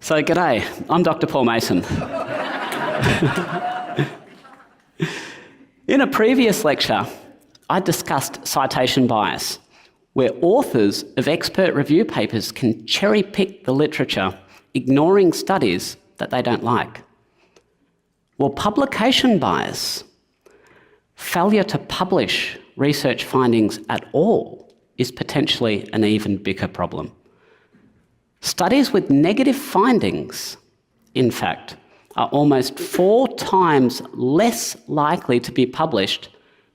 So, g'day, I'm Dr. Paul Mason. In a previous lecture, I discussed citation bias, where authors of expert review papers can cherry-pick the literature, ignoring studies that they don't like. Well, publication bias, failure to publish research findings at all, is potentially an even bigger problem. Studies with negative findings, in fact, are almost 4 times less likely to be published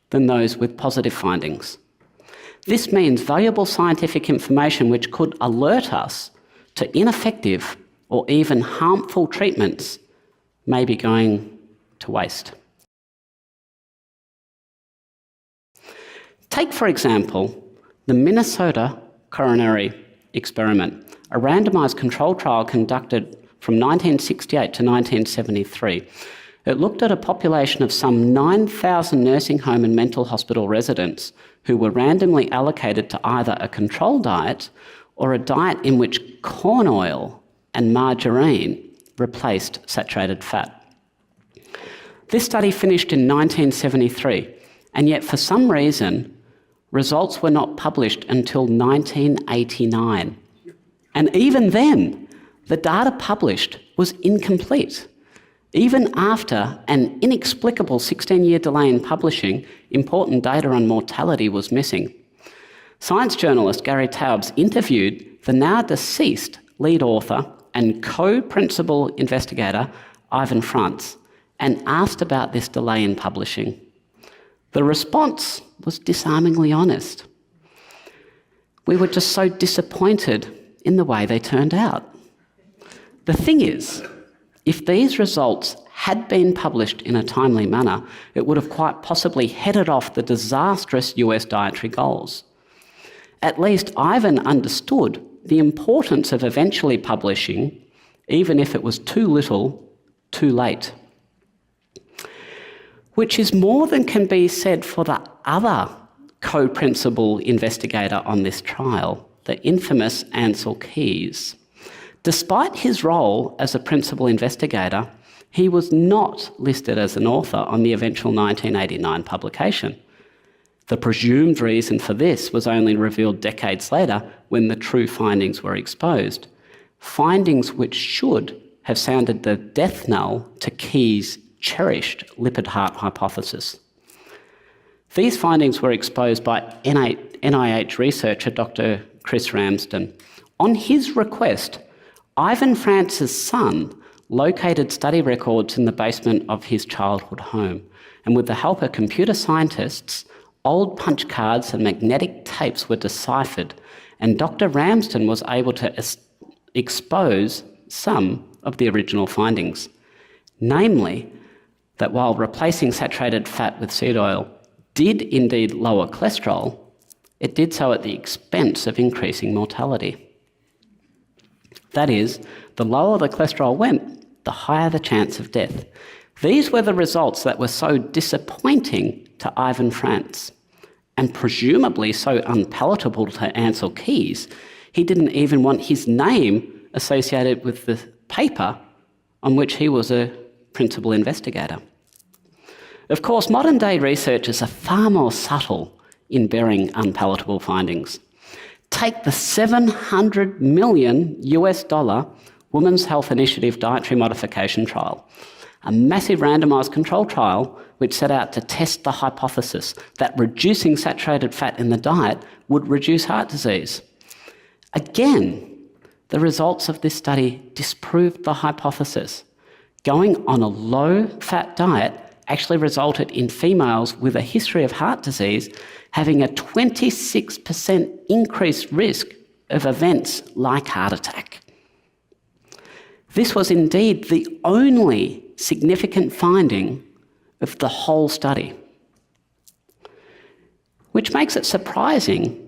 than those with positive findings. This means valuable scientific information which could alert us to ineffective or even harmful treatments may be going to waste. Take, for example, the Minnesota coronary experiment, a randomised controlled trial conducted from 1968 to 1973. It looked at a population of some 9,000 nursing home and mental hospital residents who were randomly allocated to either a control diet or a diet in which corn oil and margarine replaced saturated fat. This study finished in 1973, and yet for some reason, results were not published until 1989. And even then, the data published was incomplete. Even after an inexplicable 16-year delay in publishing, important data on mortality was missing. Science journalist Gary Taubes interviewed the now deceased lead author and co-principal investigator Ivan Frantz and asked about this delay in publishing. The response was disarmingly honest. We were just so disappointed in the way they turned out. The thing is, if these results had been published in a timely manner, it would have quite possibly headed off the disastrous US dietary goals. At least Ivan understood the importance of eventually publishing, even if it was too little, too late. Which is more than can be said for the other co-principal investigator on this trial, the infamous Ansel Keys. Despite his role as a principal investigator, he was not listed as an author on the eventual 1989 publication. The presumed reason for this was only revealed decades later when the true findings were exposed, findings which should have sounded the death knell to Keys' cherished lipid heart hypothesis. These findings were exposed by NIH researcher Dr. Chris Ramsden. On his request, Ivan Frantz's son located study records in the basement of his childhood home, and with the help of computer scientists, old punch cards and magnetic tapes were deciphered, and Dr. Ramsden was able to expose some of the original findings, namely that while replacing saturated fat with seed oil did indeed lower cholesterol, it did so at the expense of increasing mortality. That is, the lower the cholesterol went, the higher the chance of death. These were the results that were so disappointing to Ivan Frantz, and presumably so unpalatable to Ansel Keys, he didn't even want his name associated with the paper on which he was a principal investigator. Of course, modern-day researchers are far more subtle in bearing unpalatable findings. Take the $700 million Women's Health Initiative dietary modification trial, a massive randomised control trial which set out to test the hypothesis that reducing saturated fat in the diet would reduce heart disease. Again, the results of this study disproved the hypothesis. Going on a low-fat diet actually resulted in females with a history of heart disease having a 26% increased risk of events like heart attack. This was indeed the only significant finding of the whole study, which makes it surprising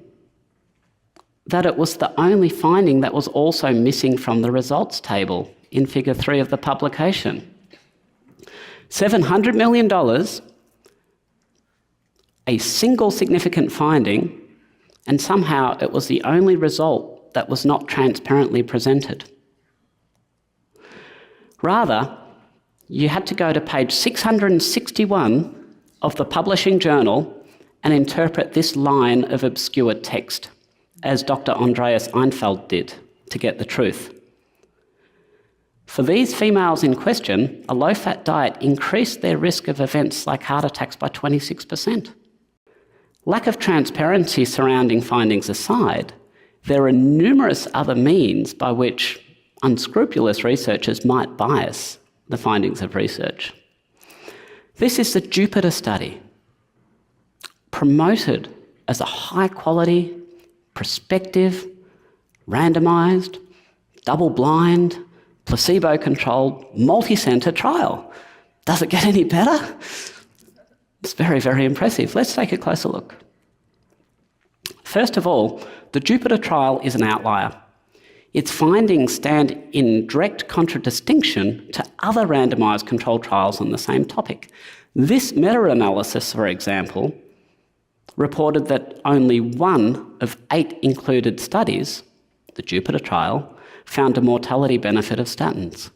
that it was the only finding that was also missing from the results table in Figure 3 of the publication. $700 million, a single significant finding, and somehow it was the only result that was not transparently presented. Rather, you had to go to page 661 of the publishing journal and interpret this line of obscure text, as Dr. Andreas Einfeld did, to get the truth. For these females in question, a low-fat diet increased their risk of events like heart attacks by 26%. Lack of transparency surrounding findings aside, there are numerous other means by which unscrupulous researchers might bias the findings of research. This is the Jupiter study, promoted as a high-quality, prospective, randomised, double-blind, placebo-controlled, multi-centre trial. Does it get any better? It's very, very impressive. Let's take a closer look. First of all, the Jupiter trial is an outlier. Its findings stand in direct contradistinction to other randomised controlled trials on the same topic. This meta-analysis, for example, reported that only 1 of 8 included studies, the Jupiter trial, found a mortality benefit of statins.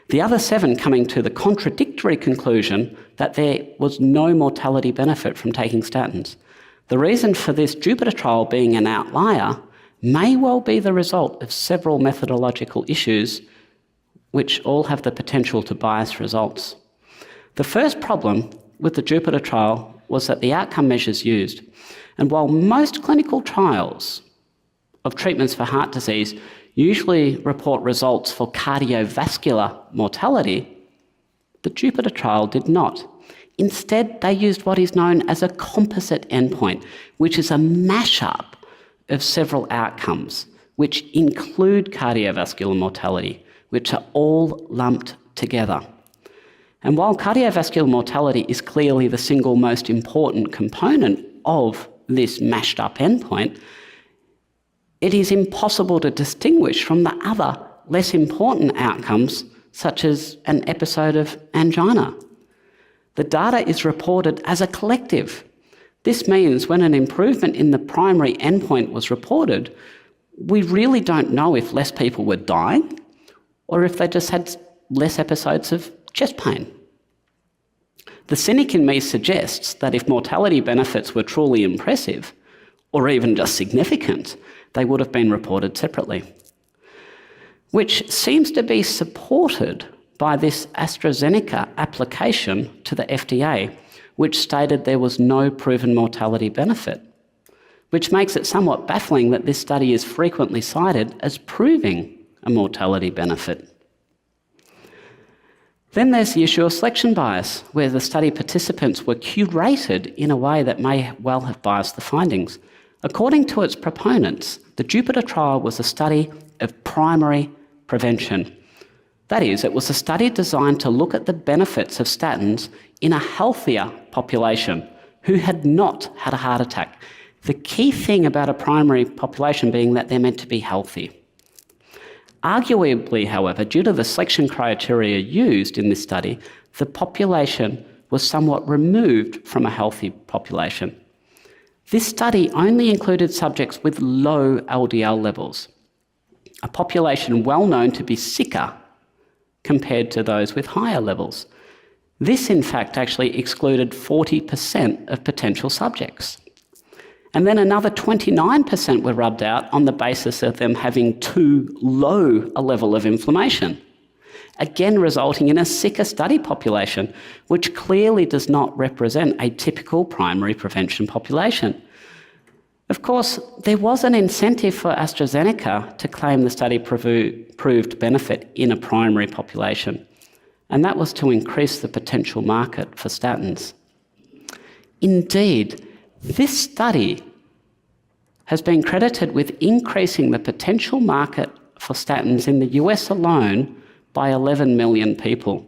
The other 7 coming to the contradictory conclusion that there was no mortality benefit from taking statins. The reason for this Jupiter trial being an outlier may well be the result of several methodological issues which all have the potential to bias results. The first problem with the Jupiter trial was that the outcome measures used, and while most clinical trials of treatments for heart disease usually report results for cardiovascular mortality, the Jupiter trial did not. Instead, they used what is known as a composite endpoint, which is a mashup of several outcomes, which include cardiovascular mortality, which are all lumped together. And while cardiovascular mortality is clearly the single most important component of this mashed up endpoint, it is impossible to distinguish from the other less important outcomes, such as an episode of angina. The data is reported as a collective. This means when an improvement in the primary endpoint was reported, we really don't know if less people were dying or if they just had less episodes of chest pain. The cynic in me suggests that if mortality benefits were truly impressive, or even just significant, they would have been reported separately, which seems to be supported by this AstraZeneca application to the FDA, which stated there was no proven mortality benefit, which makes it somewhat baffling that this study is frequently cited as proving a mortality benefit. Then there's the issue of selection bias, where the study participants were curated in a way that may well have biased the findings. According to its proponents, the Jupiter trial was a study of primary prevention. That is, it was a study designed to look at the benefits of statins in a healthier population who had not had a heart attack. The key thing about a primary population being that they're meant to be healthy. Arguably, however, due to the selection criteria used in this study, the population was somewhat removed from a healthy population. This study only included subjects with low LDL levels, a population well known to be sicker compared to those with higher levels. This, in fact, actually excluded 40% of potential subjects. And then another 29% were rubbed out on the basis of them having too low a level of inflammation, again resulting in a sicker study population, which clearly does not represent a typical primary prevention population. Of course, there was an incentive for AstraZeneca to claim the study proved benefit in a primary population, and that was to increase the potential market for statins. Indeed, this study has been credited with increasing the potential market for statins in the US alone by 11 million people.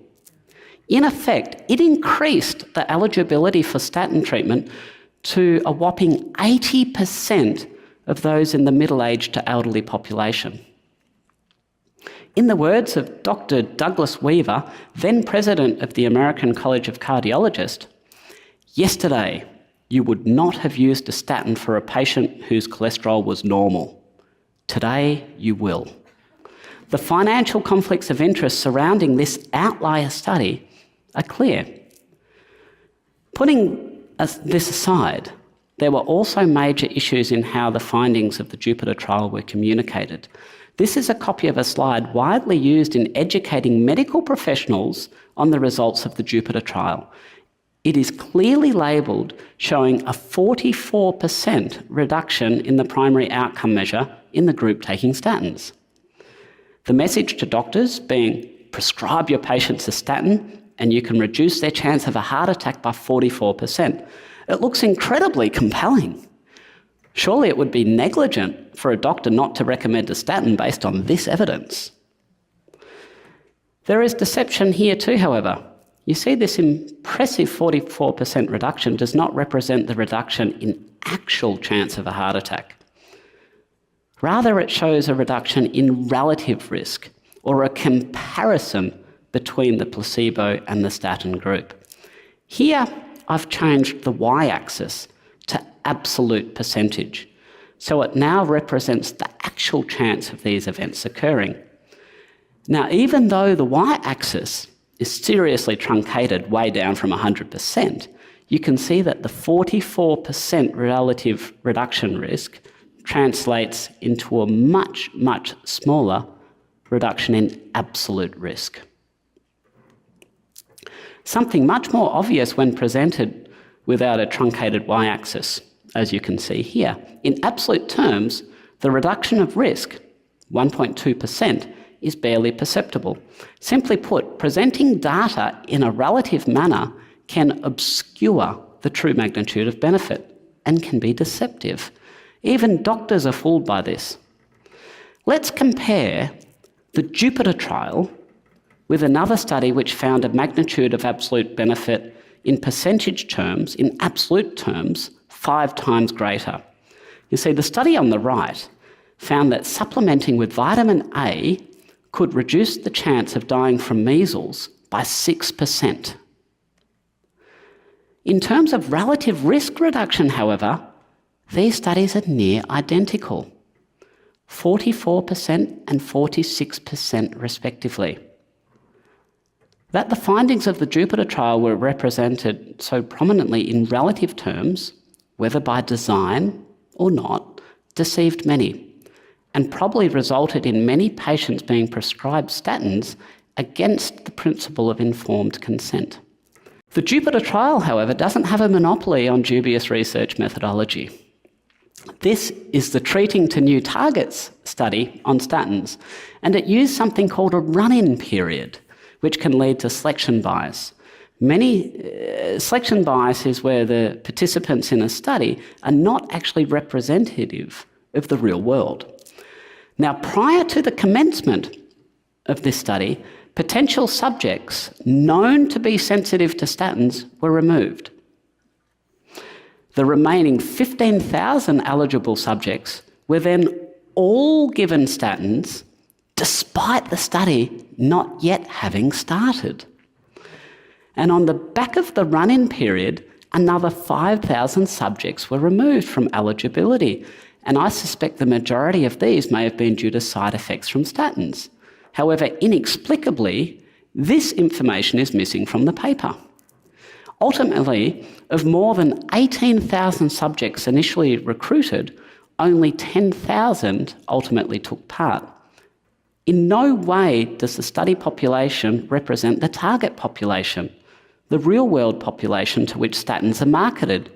In effect, it increased the eligibility for statin treatment to a whopping 80% of those in the middle-aged to elderly population. In the words of Dr. Douglas Weaver, then president of the American College of Cardiologists, "Yesterday, you would not have used a statin for a patient whose cholesterol was normal. Today, you will." The financial conflicts of interest surrounding this outlier study are clear. Putting this aside, there were also major issues in how the findings of the Jupiter trial were communicated. This is a copy of a slide widely used in educating medical professionals on the results of the Jupiter trial. It is clearly labelled, showing a 44% reduction in the primary outcome measure in the group taking statins. The message to doctors being, prescribe your patients a statin and you can reduce their chance of a heart attack by 44%. It looks incredibly compelling. Surely it would be negligent for a doctor not to recommend a statin based on this evidence. There is deception here too, however. You see, this impressive 44% reduction does not represent the reduction in actual chance of a heart attack. Rather, it shows a reduction in relative risk, or a comparison between the placebo and the statin group. Here, I've changed the y-axis to absolute percentage, so it now represents the actual chance of these events occurring. Now, even though the y-axis is seriously truncated way down from 100%, you can see that the 44% relative reduction risk translates into a much, much smaller reduction in absolute risk. Something much more obvious when presented without a truncated y-axis, as you can see here. In absolute terms, the reduction of risk, 1.2%, is barely perceptible. Simply put, presenting data in a relative manner can obscure the true magnitude of benefit and can be deceptive. Even doctors are fooled by this. Let's compare the Jupiter trial with another study which found a magnitude of absolute benefit in percentage terms, in absolute terms, 5 times greater. You see, the study on the right found that supplementing with vitamin A could reduce the chance of dying from measles by 6%. In terms of relative risk reduction, however, these studies are near identical, 44% and 46% respectively. That the findings of the Jupiter trial were represented so prominently in relative terms, whether by design or not, deceived many, and probably resulted in many patients being prescribed statins against the principle of informed consent. The Jupiter trial, however, doesn't have a monopoly on dubious research methodology. This is the Treating to New Targets study on statins, and it used something called a run-in period, which can lead to selection bias. Selection bias is where the participants in a study are not actually representative of the real world. Now, prior to the commencement of this study, potential subjects known to be sensitive to statins were removed. The remaining 15,000 eligible subjects were then all given statins despite the study not yet having started. And on the back of the run-in period, another 5,000 subjects were removed from eligibility, and I suspect the majority of these may have been due to side effects from statins. However, inexplicably, this information is missing from the paper. Ultimately, of more than 18,000 subjects initially recruited, only 10,000 ultimately took part. In no way does the study population represent the target population, the real-world population to which statins are marketed.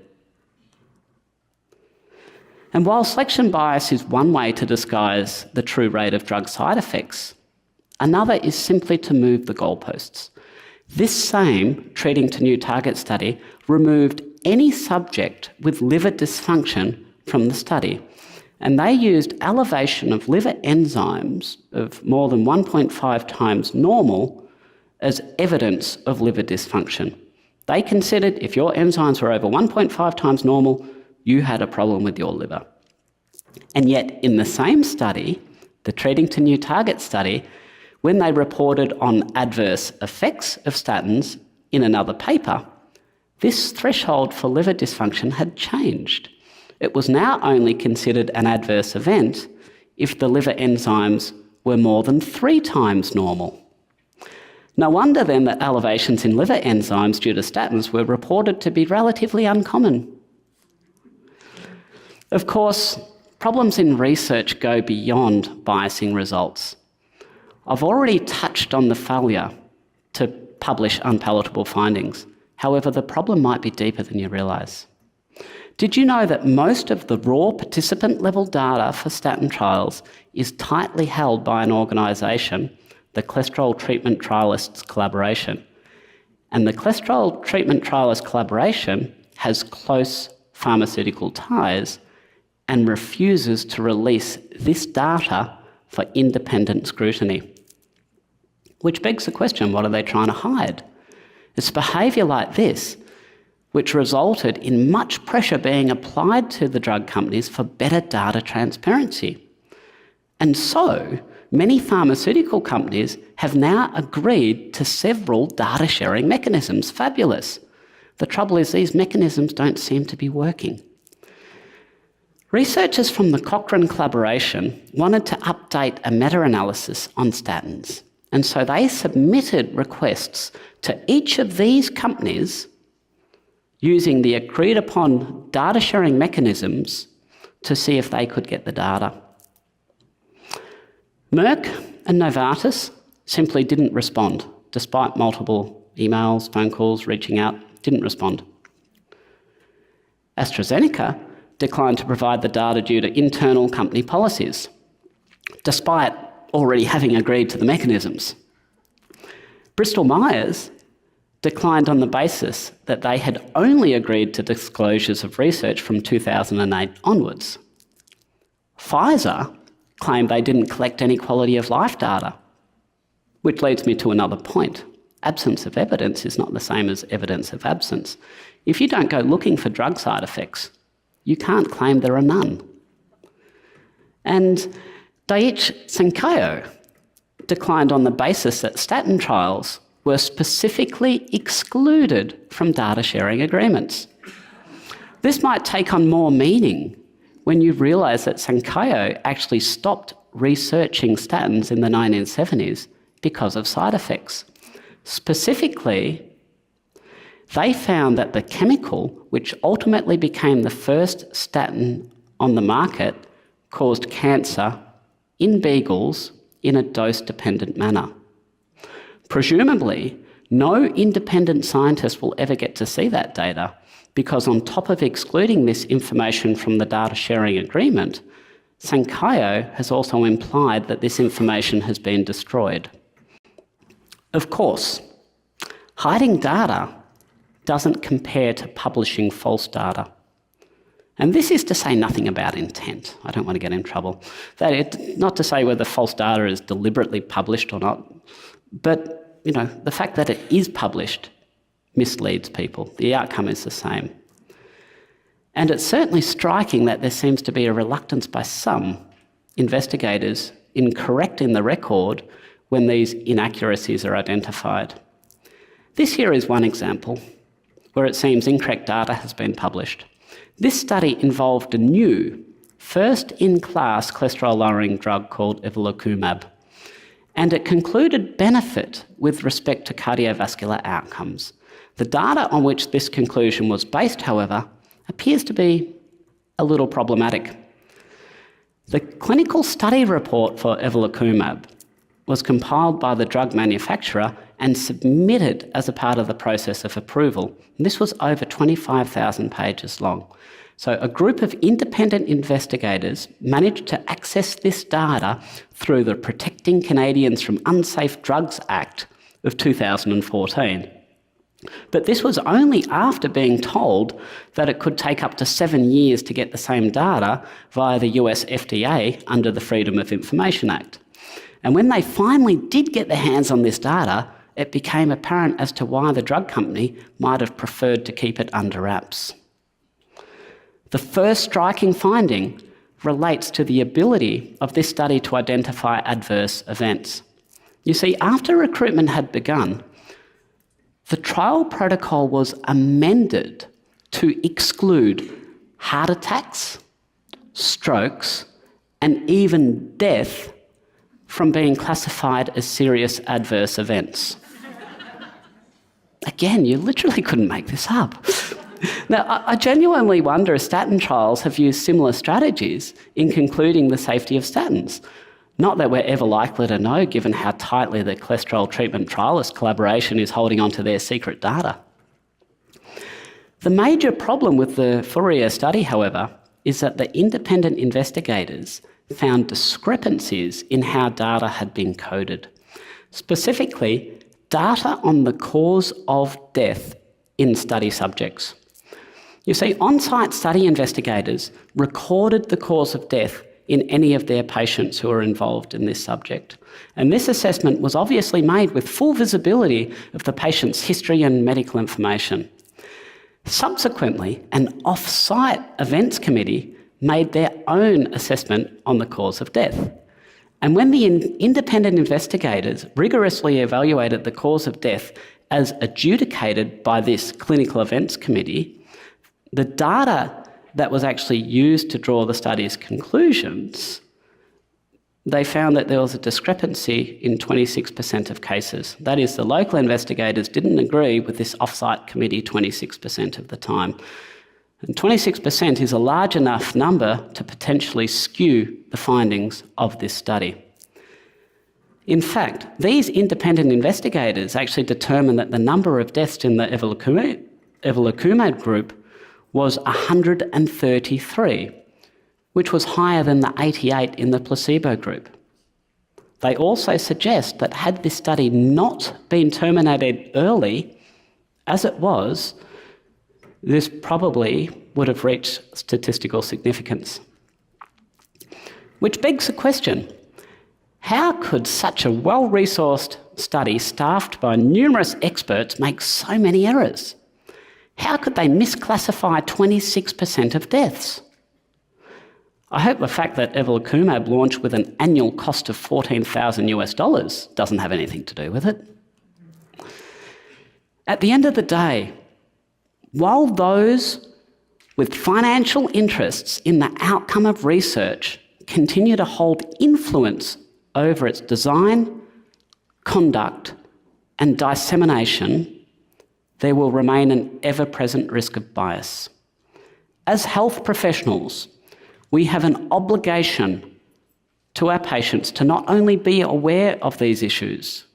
And while selection bias is one way to disguise the true rate of drug side effects, another is simply to move the goalposts. This same Treating to New Target study removed any subject with liver dysfunction from the study, and they used elevation of liver enzymes of more than 1.5 times normal as evidence of liver dysfunction. They considered if your enzymes were over 1.5 times normal, you had a problem with your liver. And yet in the same study, the Treating to New Target study, when they reported on adverse effects of statins in another paper, this threshold for liver dysfunction had changed. It was now only considered an adverse event if the liver enzymes were more than 3 times normal. No wonder then that elevations in liver enzymes due to statins were reported to be relatively uncommon. Of course, problems in research go beyond biasing results. I've already touched on the failure to publish unpalatable findings. However, the problem might be deeper than you realise. Did you know that most of the raw participant-level data for statin trials is tightly held by an organisation, the Cholesterol Treatment Trialists Collaboration? And the Cholesterol Treatment Trialists Collaboration has close pharmaceutical ties and refuses to release this data for independent scrutiny. Which begs the question, what are they trying to hide? It's behaviour like this which resulted in much pressure being applied to the drug companies for better data transparency. And so, many pharmaceutical companies have now agreed to several data sharing mechanisms. Fabulous. The trouble is these mechanisms don't seem to be working. Researchers from the Cochrane collaboration wanted to update a meta-analysis on statins, and so they submitted requests to each of these companies using the agreed-upon data-sharing mechanisms to see if they could get the data. Merck and Novartis simply didn't respond, despite multiple emails, phone calls, reaching out, didn't respond. AstraZeneca declined to provide the data due to internal company policies, despite already having agreed to the mechanisms. Bristol Myers declined on the basis that they had only agreed to disclosures of research from 2008 onwards. Pfizer claimed they didn't collect any quality of life data, which leads me to another point. Absence of evidence is not the same as evidence of absence. If you don't go looking for drug side effects, you can't claim there are none. And Daiichi Sankyo declined on the basis that statin trials were specifically excluded from data sharing agreements. This might take on more meaning when you realise that Sankyo actually stopped researching statins in the 1970s because of side effects. Specifically, they found that the chemical, which ultimately became the first statin on the market, caused cancer in beagles in a dose-dependent manner. Presumably, no independent scientist will ever get to see that data because on top of excluding this information from the data sharing agreement, Sankyo has also implied that this information has been destroyed. Of course, hiding data doesn't compare to publishing false data. And this is to say nothing about intent. I don't want to get in trouble. Not to say whether false data is deliberately published or not, but the fact that it is published misleads people. The outcome is the same. And it's certainly striking that there seems to be a reluctance by some investigators in correcting the record when these inaccuracies are identified. This here is one example where it seems incorrect data has been published. This study involved a new, first-in-class cholesterol-lowering drug called evolocumab, and it concluded benefit with respect to cardiovascular outcomes. The data on which this conclusion was based, however, appears to be a little problematic. The clinical study report for evolocumab was compiled by the drug manufacturer and submitted as a part of the process of approval. And this was over 25,000 pages long. So a group of independent investigators managed to access this data through the Protecting Canadians from Unsafe Drugs Act of 2014. But this was only after being told that it could take up to 7 years to get the same data via the US FDA under the Freedom of Information Act. And when they finally did get their hands on this data, it became apparent as to why the drug company might have preferred to keep it under wraps. The first striking finding relates to the ability of this study to identify adverse events. You see, after recruitment had begun, the trial protocol was amended to exclude heart attacks, strokes, and even death from being classified as serious adverse events. Again, you literally couldn't make this up. Now, I genuinely wonder if statin trials have used similar strategies in concluding the safety of statins. Not that we're ever likely to know, given how tightly the cholesterol treatment trialist collaboration is holding on to their secret data. The major problem with the Fourier study, however, is that the independent investigators found discrepancies in how data had been coded. Specifically, data on the cause of death in study subjects. You see, on-site study investigators recorded the cause of death in any of their patients who were involved in this subject. And this assessment was obviously made with full visibility of the patient's history and medical information. Subsequently, an off-site events committee made their own assessment on the cause of death. And when the independent investigators rigorously evaluated the cause of death as adjudicated by this clinical events committee, the data that was actually used to draw the study's conclusions, they found that there was a discrepancy in 26% of cases. That is, the local investigators didn't agree with this off-site committee 26% of the time. And 26% is a large enough number to potentially skew the findings of this study. In fact, these independent investigators actually determined that the number of deaths in the evolocumab group was 133, which was higher than the 88 in the placebo group. They also suggest that had this study not been terminated early, as it was, this probably would have reached statistical significance. Which begs the question, how could such a well-resourced study staffed by numerous experts make so many errors? How could they misclassify 26% of deaths? I hope the fact that evolocumab launched with an annual cost of $14,000 doesn't have anything to do with it. At the end of the day, while those with financial interests in the outcome of research continue to hold influence over its design, conduct, and dissemination, there will remain an ever-present risk of bias. As health professionals, we have an obligation to our patients to not only be aware of these issues,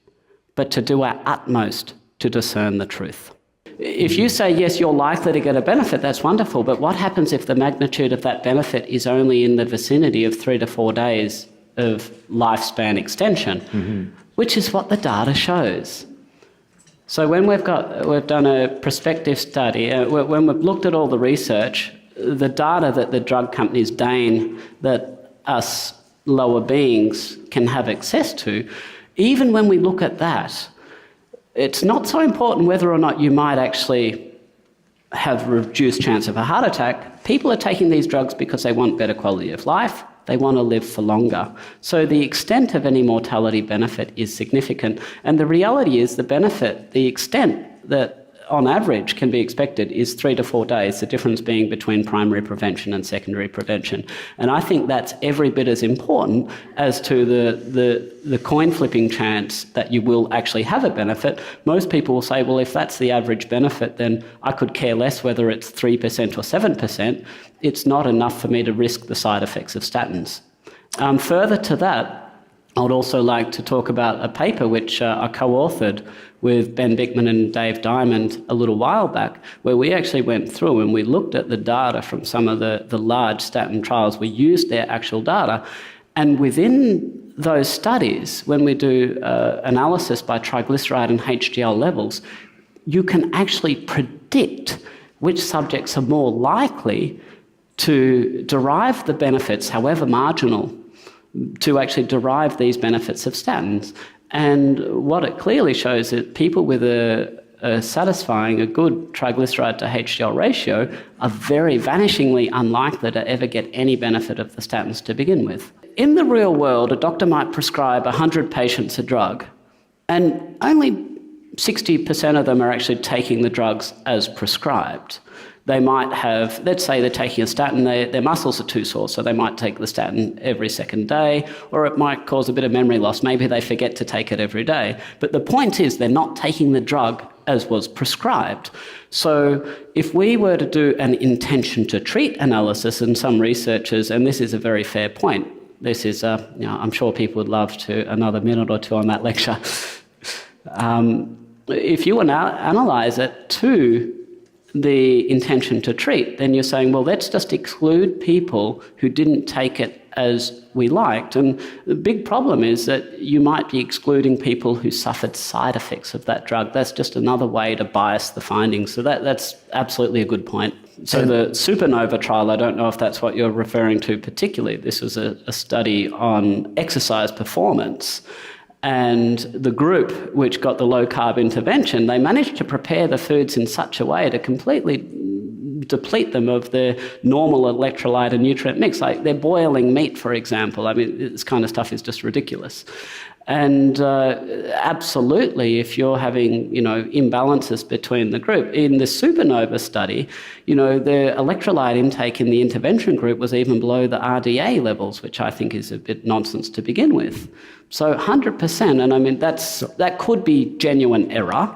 but to do our utmost to discern the truth. If you say, yes, you're likely to get a benefit, that's wonderful, but what happens if the magnitude of that benefit is only in the vicinity of 3 to 4 days of lifespan extension, which is what the data shows? So when we've done a prospective study, when we've looked at all the research, the data that the drug companies deign that us lower beings can have access to, even when we look at that, it's not so important whether or not you might actually have reduced chance of a heart attack. People are taking these drugs because they want better quality of life. They want to live for longer. So the extent of any mortality benefit is significant. And the reality is the benefit, the extent that on average can be expected is 3 to 4 days, the difference being between primary prevention and secondary prevention. And I think that's every bit as important as to the coin flipping chance that you will actually have a benefit. Most people will say, well, if that's the average benefit, then I could care less whether it's 3% or 7%. It's not enough for me to risk the side effects of statins. Further to that, I would also like to talk about a paper which I co-authored with Ben Bickman and Dave Diamond a little while back, where we actually went through and we looked at the data from some of the large statin trials. We used their actual data, and within those studies, when we do analysis by triglyceride and HDL levels, you can actually predict which subjects are more likely to derive the benefits, however marginal, to actually derive these benefits of statins. And what it clearly shows is that people with a satisfying, a good triglyceride to HDL ratio are very vanishingly unlikely to ever get any benefit of the statins to begin with. In the real world, a doctor might prescribe 100 patients a drug, and only 60% of them are actually taking the drugs as prescribed. They might have, let's say they're taking a statin, their muscles are too sore, so they might take the statin every second day, or it might cause a bit of memory loss. Maybe they forget to take it every day. But the point is they're not taking the drug as was prescribed. So if we were to do an intention to treat analysis, and some researchers, and this is a very fair point, this is, I'm sure people would love to another minute or two on that lecture. If you analyse it to the intention to treat, then you're saying, well, let's just exclude people who didn't take it as we liked. And the big problem is that you might be excluding people who suffered side effects of that drug. That's just another way to bias the findings. So that's absolutely a good point. So the supernova trial, I don't know if that's what you're referring to particularly. This was a study on exercise performance. And the group which got the low-carb intervention, they managed to prepare the foods in such a way to completely deplete them of their normal electrolyte and nutrient mix. Like they're boiling meat, for example. I mean, this kind of stuff is just ridiculous. And absolutely, if you're having, imbalances between the group, in the supernova study, the electrolyte intake in the intervention group was even below the RDA levels, which I think is a bit nonsense to begin with. So 100%, and I mean, that could be genuine error.